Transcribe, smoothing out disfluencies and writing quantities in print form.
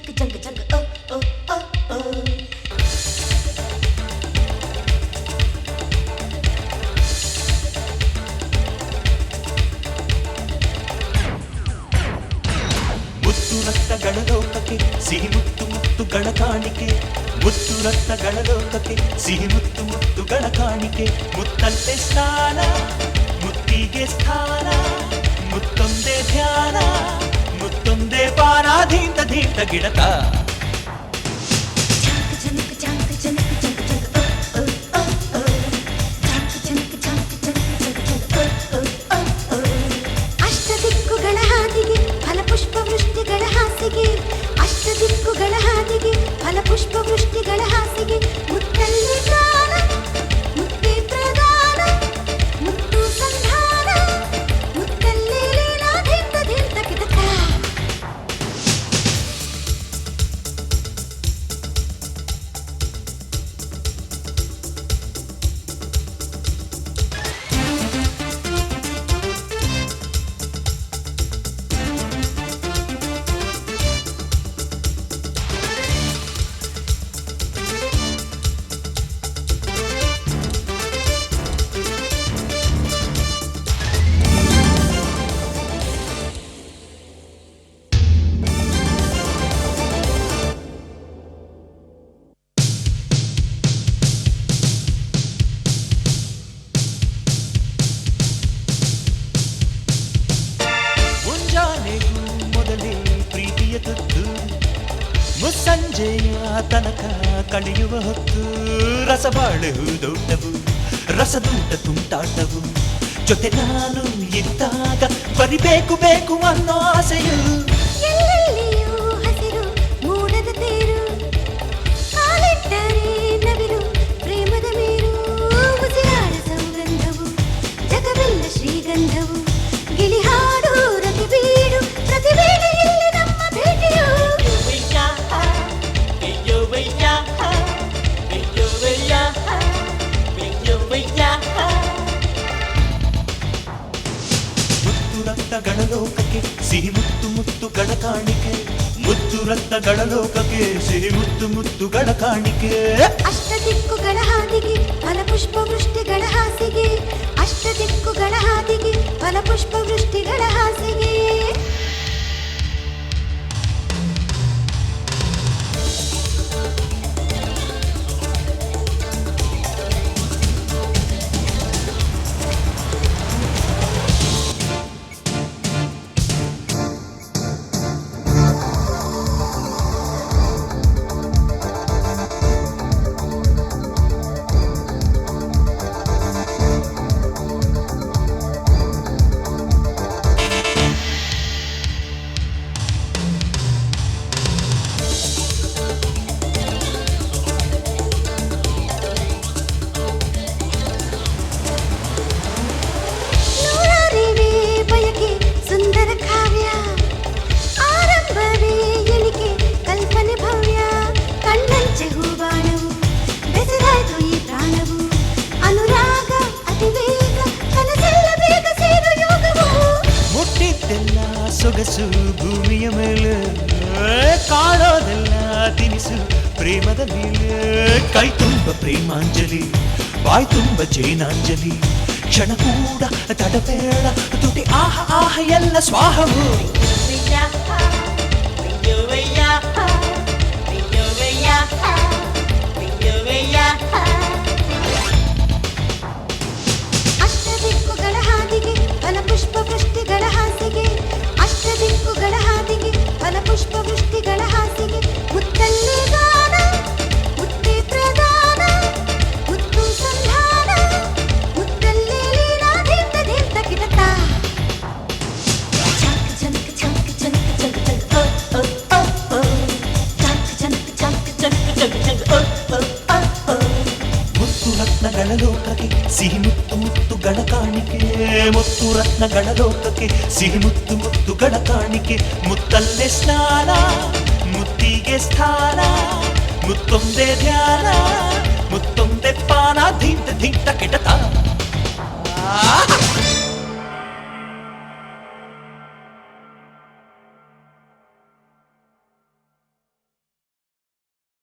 junk junk oh oh oh oh. ಮುತ್ತು ರಕ್ತಗಳ ಲೋಕಕ್ಕೆ ಸಿಹಿ ಮುತ್ತು ಮುತ್ತುಗಳ ಕಾಣಿಕೆ ಮುತ್ತು ರಕ್ತಗಳ ಲೋಕಕ್ಕೆ ಸಿಹಿ ಮುತ್ತು ಮುತ್ತುಗಳ ಕಾಣಿಕೆ ಮುತ್ತಲ್ಲೇ ಸ್ನಾನ ಮುತ್ತಿಗೆ ಸ್ಥಾನ ಮುತ್ತೊಂದೇ ಧ್ಯಾನ ಮುತ್ತೊಂದೇ ಪಾನ ಧೀಂತ ಧೀಂತ ಗಿಡತ ಅಷ್ಟದಿಕ್ಕುಗಳ ಹಾದಿಗೆ ಫಲಪುಷ್ಪ ವೃಷ್ಟಿಗಳ ಹಾಸಿಗೆ ಅಷ್ಟದಿಕ್ಕುಗಳ ಹಾದಿಗೆ ಫಲಪುಷ್ಪ ವೃಷ್ಟಿಗಳ ಹಾಸಿಗೆ ಮುತ್ತಲ್ಲಿ ಪ್ರಾಣ ಮುತ್ತೇ ಪ್ರಧಾನ ಮುತ್ತು ಸಂಧಾನ ಮುತ್ತಲ್ಲಿ ಲೀಲಾ ಧೀಂತ ಧೀಂತ ಕಿಟಕ ಮುಂಜಾನೆಗೂ ಮೊದಲೇ ಪ್ರೀತಿಯ ತುತ್ತು ಮುಸ್ಸಂಜೆಯ ತನಕ ಕಳೆಯುವ ಹೊತ್ತು ರಸಬಾಳು ದೊಡ್ಡವು ರಸದೂಟ ತುಂಟಾಟವು ಜೊತೆ ನಾನು ಇದ್ದಾಗ ಬರಿಬೇಕು ಬೇಕು ಅನ್ನೋ ಆಸೆಯು ಎಲ್ಲೆಲ್ಲಿಯೂ ಹಸಿರು ಮೋಡದ ತೇರು ಕಾಲಿಟ್ಟರೆ ನವಿರು ಪ್ರೇಮದ ಮೇರು ಉಸಿರಾಡ ಸೌಗಂಧವು ಜಗವೆಲ್ಲ ಶ್ರೀಗಂಧವು ಗಿಳಿ ಹಾಡು ರತಿ ಬೀಡು ಪ್ರತಿ ವೇಳೆಯಲ್ಲಿ ನಮ್ಮ ಭೇಟಿಯು ಮುತ್ತು ರಕ್ತಗಳ ಲೋಕಕ್ಕೆ ಸಿಹಿ ಮುತ್ತು ಮುತ್ತುಗಳ ಕಾಣಿಕೆ ಮುತ್ತು ರಕ್ತಗಳ ಲೋಕಕ್ಕೆ ಸಿಹಿ ಮುತ್ತು ಮುತ್ತುಗಳ ಕಾಣಿಕೆ ಅಷ್ಟದಿಕ್ಕುಗಳ ಹಾದಿಗೆ ಫಲಪುಷ್ಪ ವೃಷ್ಟಿಗಳ ಹಾಸಿಗೆ ಅಷ್ಟದಿಕ್ಕುಗಳ ಹಾದಿಗೆ ಫಲಪುಷ್ಪ ವೃಷ್ಟಿಗಳ ಹಾಸಿಗೆ ನೂರಾರಿವೆ ಬಯಕೆ ಸುಂದರ ಕಾವ್ಯ ಆರಂಭವೇ ಎಣಿಕೆ ಕಲ್ಪನೆ ಭವ್ಯ ಕಣ್ಣಂಚೆ ಹೂವಾಣವು ಬೆಸರಾಯ್ತು ಈ ಪ್ರಾಣವು ಅನುರಾಗ ಅತಿವೇಗ ಕನಸೆಲ್ಲ ಬೇಗ ಸೇರು ಯೋಗವು ಮುಟ್ಟಿದ್ದೆಲ್ಲ ಸೊಗಸು ಭೂಮಿಯ ಮೇಲೆ ಕಾಣೋದೆಲ್ಲ ತಿನಿಸು ಪ್ರೇಮದ ಮೇಲೆ ಕೈ ತುಂಬ ಪ್ರೇಮಾಂಜಲಿ ಬಾಯ್ ತುಂಬ ಜೈನಾಂಜಲಿ ಕ್ಷಣ ಕೂಡ ತಡಬೇಡ ತುಟಿ ಆಹ ಆಹ ಎಲ್ಲ ಸ್ವಾಹವು ಅಷ್ಟದಿಕ್ಕುಗಳ ಹಾದಿಗೆ ಫಲಪುಷ್ಪ ವೃಷ್ಟಿಗಳ ಹಾಸಿಗೆ ಅಷ್ಟದಿಕ್ಕುಗಳ ಹಾದಿಗೆ ಫಲಪುಷ್ಪ ವೃಷ್ಟಿಗಳ ಹಾಸಿಗೆ ಮುತ್ತಲ್ಲಿ ಗಾನ ಮುತ್ತೇ ಪ್ರಧಾನ ಮುತ್ತು ಸಂಧಾನ ಮುತ್ತಲ್ಲಿ ಲೀಲಾ ಧೀಂತ ಧೀಂತ ಕಿಟಕ ಝಂಕ್ ಝಂಕ್ ಝಂಕ್ ಝಂಕ್ ಝಂಕ್ ಝಂಕ್ ಓ ಓ ಓ ಓ ಝಂಕ್ ಝಂಕ್ ಝಂಕ್ ಝಂಕ್ ಝಂಕ್ ಝಂಕ್ ಓ ಓ ಓ ಓ ಮುತ್ತು ರತ್ನಗಳ ಲೋಕಕ್ಕೆ ಸಿಹಿ ಮುತ್ತು ಮುತ್ತುಗಳ ಕಾಣಿಕೆ ಮುತ್ತು ರತ್ನಗಳ ಲೋಕಕ್ಕೆ ಸಿಹಿ ಮುತ್ತು ಮುತ್ತುಗಳ ಕಾಣಿಕೆ ಮುತ್ತಲ್ಲೇ ಸ್ನಾನ ಮುತ್ತಿಗೆ ಸ್ಥಾನ ಮುತ್ತೊಂದೇ ಧ್ಯಾನ